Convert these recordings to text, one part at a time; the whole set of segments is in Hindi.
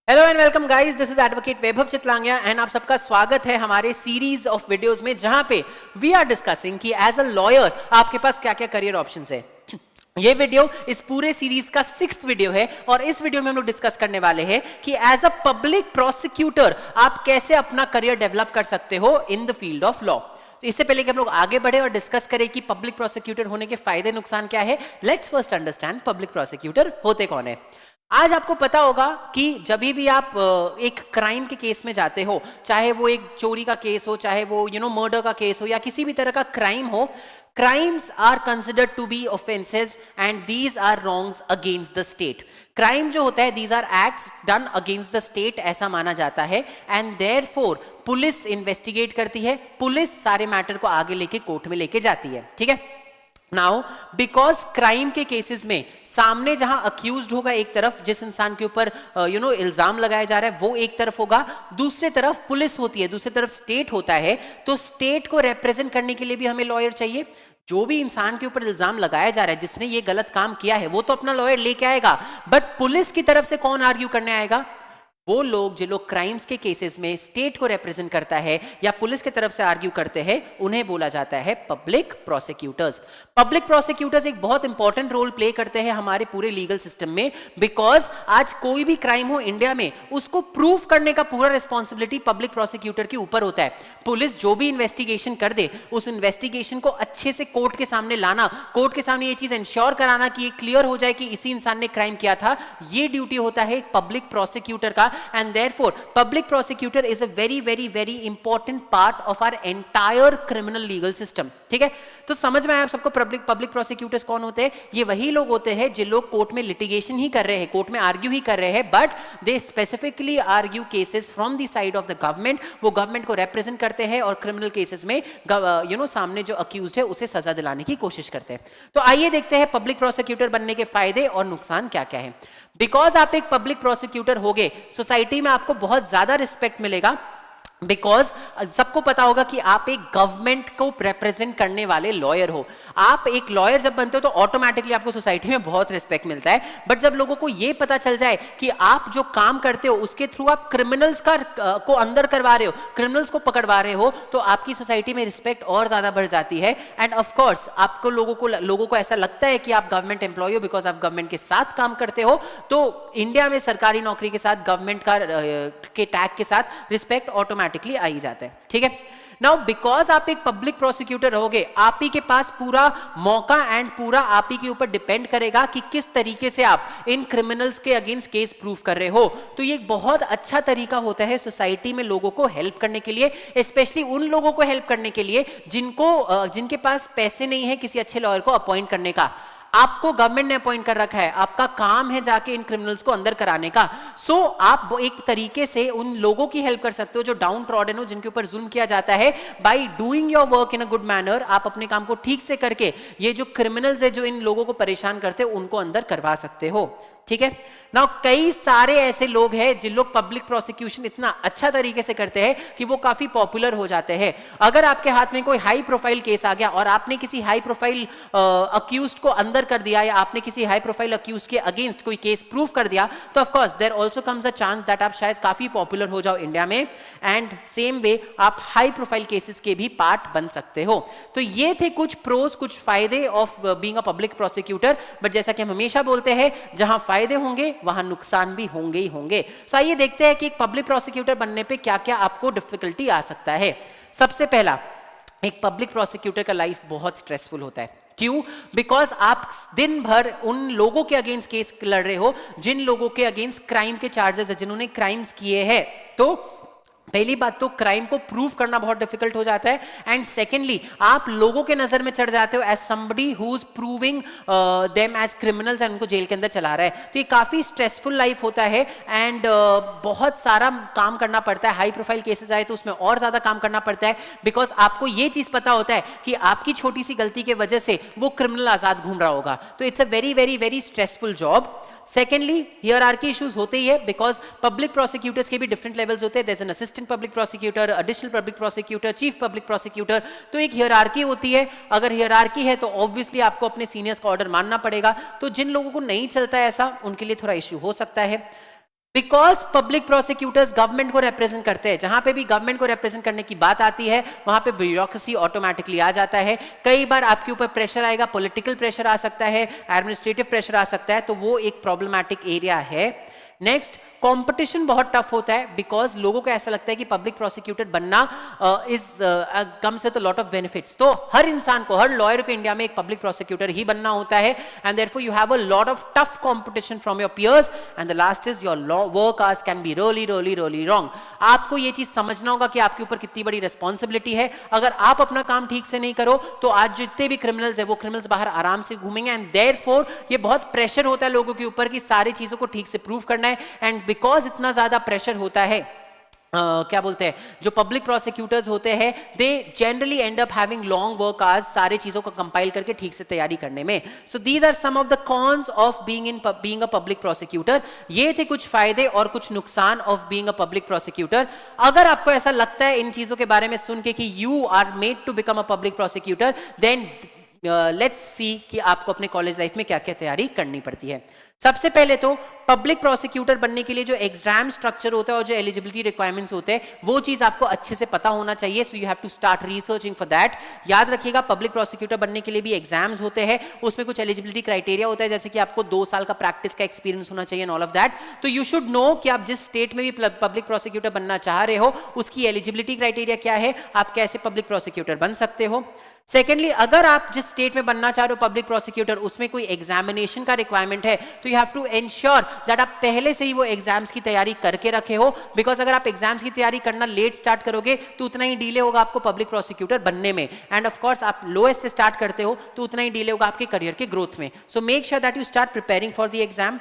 Hello and welcome guys, this is advocate Vaibhav Chitlangia and आप सबका स्वागत है हमारे सीरीज ऑफ वीडियोस में जहां पे वी आर डिस्कसिंग कि एज अ लॉयर आपके पास क्या क्या करियर ऑप्शंस है। ये वीडियो इस पूरे सीरीज का 6th वीडियो है और इस वीडियो में हम लोग डिस्कस करने वाले हैं कि एज अ पब्लिक प्रोसिक्यूटर आप कैसे अपना करियर डेवलप कर सकते हो in the field of law. इससे पहले कि हम लोग आगे बढ़े और डिस्कस करें कि पब्लिक प्रोसिक्यूटर होने के फायदे नुकसान क्या है, let's first understand public prosecutor होते कौन है। आज आपको पता होगा कि जब भी आप एक क्राइम के केस में जाते हो, चाहे वो एक चोरी का केस हो, चाहे वो मर्डर का केस हो या किसी भी तरह का क्राइम हो, crimes are considered to be offenses and these are wrongs against the state. Crime जो होता है these are acts done against the state ऐसा माना जाता है and therefore पुलिस इन्वेस्टिगेट करती है, पुलिस सारे मैटर को आगे लेके कोर्ट में लेके जाती है। ठीक है, नाउ बिकॉज क्राइम के केसेस में सामने जहां अक्यूज्ड होगा एक तरफ, जिस इंसान के ऊपर इल्जाम लगाया जा रहा है वो एक तरफ होगा, दूसरी तरफ पुलिस होती है, दूसरी तरफ स्टेट होता है। तो स्टेट को रिप्रेजेंट करने के लिए भी हमें लॉयर चाहिए। जो भी इंसान के ऊपर इल्जाम लगाया जा रहा है, जिसने ये गलत काम किया है, वो तो अपना लॉयर लेके आएगा, बट पुलिस की तरफ से कौन आर्ग्यू करने आएगा? वो लोग जो लोग क्राइम्स के केसेस में स्टेट को रिप्रेजेंट करता है या पुलिस की तरफ से आर्ग्यू करते हैं, उन्हें बोला जाता है पब्लिक प्रोसिक्यूटर्स। पब्लिक प्रोसिक्यूटर्स एक बहुत इंपॉर्टेंट रोल प्ले करते हैं हमारे पूरे लीगल सिस्टम में, बिकॉज आज कोई भी क्राइम हो इंडिया में, उसको प्रूव करने का पूरा रिस्पॉन्सिबिलिटी पब्लिक प्रोसिक्यूटर के ऊपर होता है। पुलिस जो भी इन्वेस्टिगेशन कर दे, उस इन्वेस्टिगेशन को अच्छे से कोर्ट के सामने लाना, कोर्ट के सामने ये चीज इंश्योर कराना कि ये क्लियर हो जाए कि इसी इंसान ने क्राइम किया था, ये ड्यूटी होता है पब्लिक प्रोसिक्यूटर का। And therefore public prosecutor is a very important part of our entire criminal legal system. ठीक है, तो समझ में आया आप सबको पब्लिक प्रोसिक्यूटर्स कौन होते हैं? ये वही लोग होते हैं जो लोग कोर्ट में लिटिगेशन ही कर रहे हैं, कोर्ट में आर्ग्यू ही कर रहे हैं, but they specifically argue cases from the side of the government. वो गवर्नमेंट को रिप्रेजेंट करते हैं और क्रिमिनल केसेस में सामने जो अक्यूज्ड है उसे सजा दिलाने की कोशिश करते हैं। तो आइए देखते हैं पब्लिक प्रोसिक्यूटर बनने के फायदे और नुकसान क्या क्या है। बिकॉज आप एक पब्लिक प्रोसिक्यूटर होगे, सोसाइटी में आपको बहुत ज्यादा रिस्पेक्ट मिलेगा, बिकॉज सबको पता होगा कि आप एक गवर्नमेंट को रिप्रेजेंट करने वाले लॉयर हो। आप एक लॉयर जब बनते हो तो ऑटोमेटिकली आपको सोसाइटी में बहुत रिस्पेक्ट मिलता है, बट जब लोगों को यह पता चल जाए कि आप जो काम करते हो उसके थ्रू आप क्रिमिनल्स को अंदर करवा रहे हो, क्रिमिनल्स को पकड़वा रहे हो, तो आपकी सोसाइटी में रिस्पेक्ट और ज्यादा बढ़ जाती है। एंड ऑफ कोर्स आपको लोगों को ऐसा लगता है कि आप गवर्नमेंट एम्प्लॉय हो, बिकॉज आप गवर्नमेंट के साथ काम करते हो। तो इंडिया में सरकारी नौकरी के साथ गवर्नमेंट के टैग के साथ रिस्पेक्ट ऑटोमेटिकली आ ही जाता है। ठीक है, नाउ बिकॉज आप एक पब्लिक प्रोसिक्यूटर रहोगे, आप ही के पास पूरा मौका एंड पूरा आप ही के ऊपर डिपेंड करेगा कि किस तरीके से आप इन क्रिमिनल्स के अगेंस्ट केस प्रूव कर रहे हो। तो ये एक बहुत अच्छा तरीका होता है सोसाइटी में लोगों को हेल्प करने के लिए, स्पेशली उन लोगों को हेल्प करने के लिए जिनके पास पैसे नहीं है किसी अच्छे लॉयर को अपॉइंट करने का। आपको गवर्नमेंट ने अपॉइंट कर रखा है, आपका काम है जाके इन क्रिमिनल्स को अंदर कराने का। सो आप एक तरीके से उन लोगों की हेल्प कर सकते हो जो डाउन ट्रॉडन हो, जिनके ऊपर जुल्म किया जाता है। By doing your work in a good manner, आप अपने काम को ठीक से करके ये जो क्रिमिनल्स है जो इन लोगों को परेशान करते हैं उनको अंदर करवा सकते हो। ठीक है, नाउ कई सारे ऐसे लोग हैं जिन लोग पब्लिक प्रोसिक्यूशन इतना अच्छा तरीके से करते हैं कि वो काफी पॉपुलर हो जाते हैं। अगर आपके हाथ में कोई हाई प्रोफाइल केस आ गया और आपने किसी हाई प्रोफाइल अक्यूज्ड को अंदर कर दिया या आपने किसी हाई प्रोफाइल अक्यूज्ड के अगेंस्ट कोई केस प्रूव कर दिया, तो of course there also comes a chance that आप शायद काफी पॉपुलर हो जाओ इंडिया में, एंड सेम वे आप हाई प्रोफाइल केसेस के भी पार्ट बन सकते हो। तो ये थे कुछ प्रोज, कुछ फायदे of being a public prosecutor. But जैसा कि हम हमेशा बोलते हैं, जहां फायदे होंगे वहां नुकसान भी होंगे ही होंगे। सो आइए देखते हैं कि एक पब्लिक प्रोसिक्यूटर बनने पे क्या क्या आपको डिफिकल्टी आ सकता है। सबसे पहला, एक पब्लिक प्रोसिक्यूटर का लाइफ बहुत स्ट्रेसफुल होता है। क्यों? बिकॉज आप दिन भर उन लोगों के अगेंस्ट केस लड़ रहे हो जिन लोगों के अगेंस्ट क्राइम के चार्जेस है, जिन्होंने क्राइम्स किए हैं। तो पहली बात तो क्राइम को प्रूव करना बहुत डिफिकल्ट हो जाता है, एंड सेकेंडली आप लोगों के नजर में चढ़ जाते हो as somebody who is proving them as criminals and उनको जेल के अंदर चला रहा है। तो ये काफी स्ट्रेसफुल लाइफ होता है एंड बहुत सारा काम करना पड़ता है। हाई प्रोफाइल केसेस आए तो उसमें और ज्यादा काम करना पड़ता है, बिकॉज आपको ये चीज पता होता है कि आपकी छोटी सी गलती की वजह से वो क्रिमिनल आजाद घूम रहा होगा। तो it's a very stressful job. Secondly, hierarchy issues होते ही है, बिकॉज पब्लिक प्रोसिक्यूटर्स के भी डिफरेंट लेवल्स होते हैं। There is an assistant public prosecutor, additional public prosecutor, chief public prosecutor. तो एक हियरार्की होती है। अगर हियरार्की है तो ऑब्वियसली आपको अपने सीनियर्स का ऑर्डर मानना पड़ेगा। तो जिन लोगों को नहीं चलता है ऐसा, उनके लिए थोड़ा इश्यू हो सकता है। बिकॉज पब्लिक प्रोसिक्यूटर्स गवर्नमेंट को रिप्रेजेंट करते हैं, जहां पे भी गवर्नमेंट को रिप्रेजेंट करने की बात आती है वहां पे ब्यूरोक्रेसी ऑटोमेटिकली आ जाता है। कई बार आपके ऊपर प्रेशर आएगा, पॉलिटिकल प्रेशर आ सकता है, एडमिनिस्ट्रेटिव प्रेशर आ सकता है, तो वो एक प्रॉब्लमैटिक एरिया है। नेक्स्ट, कंपटीशन बहुत टफ होता है बिकॉज लोगों को ऐसा लगता है कि पब्लिक प्रोसिक्यूटर बनना comes with a lot of benefits. तो हर इंसान को, हर लॉयर को इंडिया में एक पब्लिक प्रोसिक्यूटर ही बनना होता है, and therefore you have a lot of tough competition from your piers, and the last is your work hours can be really wrong. आपको ये चीज समझना होगा कि आपके ऊपर कितनी बड़ी रिस्पॉन्सिबिलिटी है। अगर आप अपना काम ठीक से नहीं करो तो आज जितने भी क्रिमिनल्स है वो क्रिमिनल्स बाहर आराम से घूमेंगे, एंड देयरफॉर ये बहुत प्रेशर होता है लोगों के ऊपर कि सारी चीजों को ठीक से प्रूव करना है। एंड बिकॉज इतना ज्यादा प्रेशर होता है, क्या बोलते हैं, जो पब्लिक प्रोसिक्यूटर्स होते हैं they generally and up having long work hours सारे चीजों को कंपाइल करके ठीक से तैयारी करने में। So these are some of the cons of being a public prosecutor. ये थे कुछ फायदे और कुछ नुकसान of being a public prosecutor. अगर आपको ऐसा लगता है इन चीजों के बारे में सुन के कि you are made to become a public prosecutor, then let's see कि आपको अपने कॉलेज लाइफ में क्या क्या तैयारी करनी पड़ती है। सबसे पहले तो पब्लिक प्रोसिक्यूटर बनने के लिए जो एग्जाम स्ट्रक्चर होता है और जो एलिजिबिलिटी रिक्वायरमेंट्स होते हैं वो चीज आपको अच्छे से पता होना चाहिए। So you have to start researching for that. याद रखिएगा पब्लिक प्रोसिक्यूटर बनने के लिए भी एग्जाम्स होते हैं, उसमें कुछ एलिजिबिलिटी क्राइटेरिया होता है, जैसे कि आपको 2 साल का प्रैक्टिस का एक्सपीरियंस होना चाहिए एंड ऑल ऑफ दैट। तो यू शुड नो कि आप जिस स्टेट में भी पब्लिक प्रोसिक्यूटर बनना चाह रहे हो उसकी एलिजिबिलिटी क्राइटेरिया क्या है, आप कैसे पब्लिक प्रोसिक्यूटर बन सकते हो। सेकेंडली, अगर आप जिस स्टेट में बनना चाह रहे हो पब्लिक प्रोसिक्यूटर उसमें कोई एग्जामिनेशन का रिक्वायरमेंट है तो you have to ensure that आप पहले से ही वो एग्जाम्स की तैयारी करके रखे हो, बिकॉज अगर आप एग्जाम्स की तैयारी करना लेट स्टार्ट करोगे तो उतना ही डिले होगा आपको पब्लिक प्रोसिक्यूटर बनने में, एंड ऑफ कोर्स आप लोएस्ट से स्टार्ट करते हो तो उतना ही डिले होगा आपके करियर के ग्रोथ में। So make sure that you start preparing for the exam.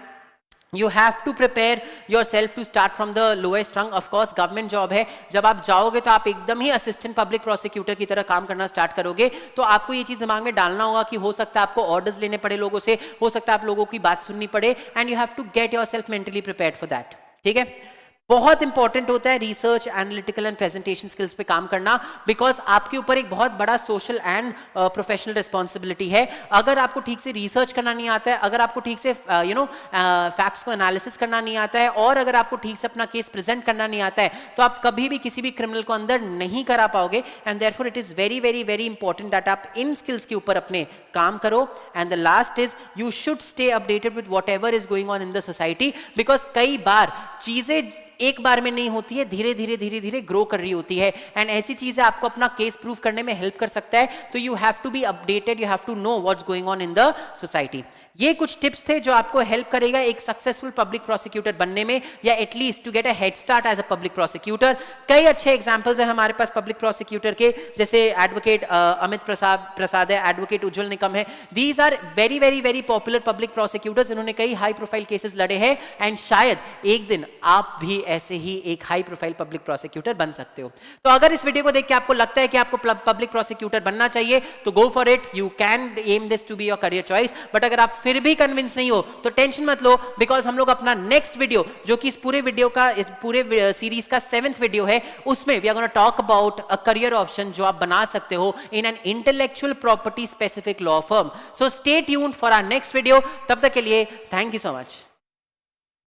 You have to prepare yourself to start from the lowest rung. Of course, government job है, जब आप जाओगे तो आप एकदम ही असिस्टेंट पब्लिक प्रोसिक्यूटर की तरह काम करना स्टार्ट करोगे, तो आपको ये चीज दिमाग में डालना होगा कि हो सकता है आपको ऑर्डर्स लेने पड़े लोगों से, हो सकता है आप लोगों की बात सुननी पड़े, and you have to get yourself mentally prepared for that. ठीक है, बहुत इंपॉर्टेंट होता है research, analytical and presentation skills पे काम करना, बिकॉज आपके ऊपर एक बहुत बड़ा सोशल एंड प्रोफेशनल रिस्पॉन्सिबिलिटी है। अगर आपको ठीक से रिसर्च करना नहीं आता है, अगर आपको ठीक से फैक्ट्स को एनालिसिस करना नहीं आता है, और अगर आपको ठीक से अपना केस प्रेजेंट करना नहीं आता है, तो आप कभी भी किसी भी क्रिमिनल को अंदर नहीं करा पाओगे। And therefore it is very very very important that आप इन स्किल्स के ऊपर अपने काम करो। And the last is you should stay updated with what ever is going on in the society, because कई बार चीजें एक बार में नहीं होती है, धीरे धीरे धीरे धीरे ग्रो कर रही होती है, एंड ऐसी चीजें आपको अपना केस प्रूव करने में हेल्प कर सकता है। तो you have to be updated, you have to know what's going on in the society. ये कुछ टिप्स थे जो आपको हेल्प करेगा एक सक्सेसफुल पब्लिक प्रोसिक्यूटर बनने में, या at least to get a head start as a public prosecutor. कई अच्छे एग्जांपल्स हैं हमारे पास पब्लिक प्रोसिक्यूटर के, जैसे एडवोकेट अमित प्रसाद है, एडवोकेट उज्जवल निकम है। These are very very very popular public prosecutors, इन्होंने कई हाई प्रोफाइल केसेस लड़े हैं, एंड शायद एक दिन आप भी ऐसे ही एक हाई प्रोफाइल पब्लिक प्रोसिक्यूटर बन सकते हो। तो अगर इस वीडियो को देख के आपको लगता है कि आपको पब्लिक प्रोसिक्यूटर बनना चाहिए तो go for it, you can aim this to be your career choice. But अगर आप फिर भी कन्विंस नहीं हो तो टेंशन मत लो, बिकॉज हम लोग अपना नेक्स्ट वीडियो, जो कि इस पूरे सीरीज का 7th वीडियो है, उसमें we are gonna talk about a career option जो आप बना सकते हो in an intellectual property specific law firm. So stay tuned for our next video. तब तक के लिए थैंक यू सो मच।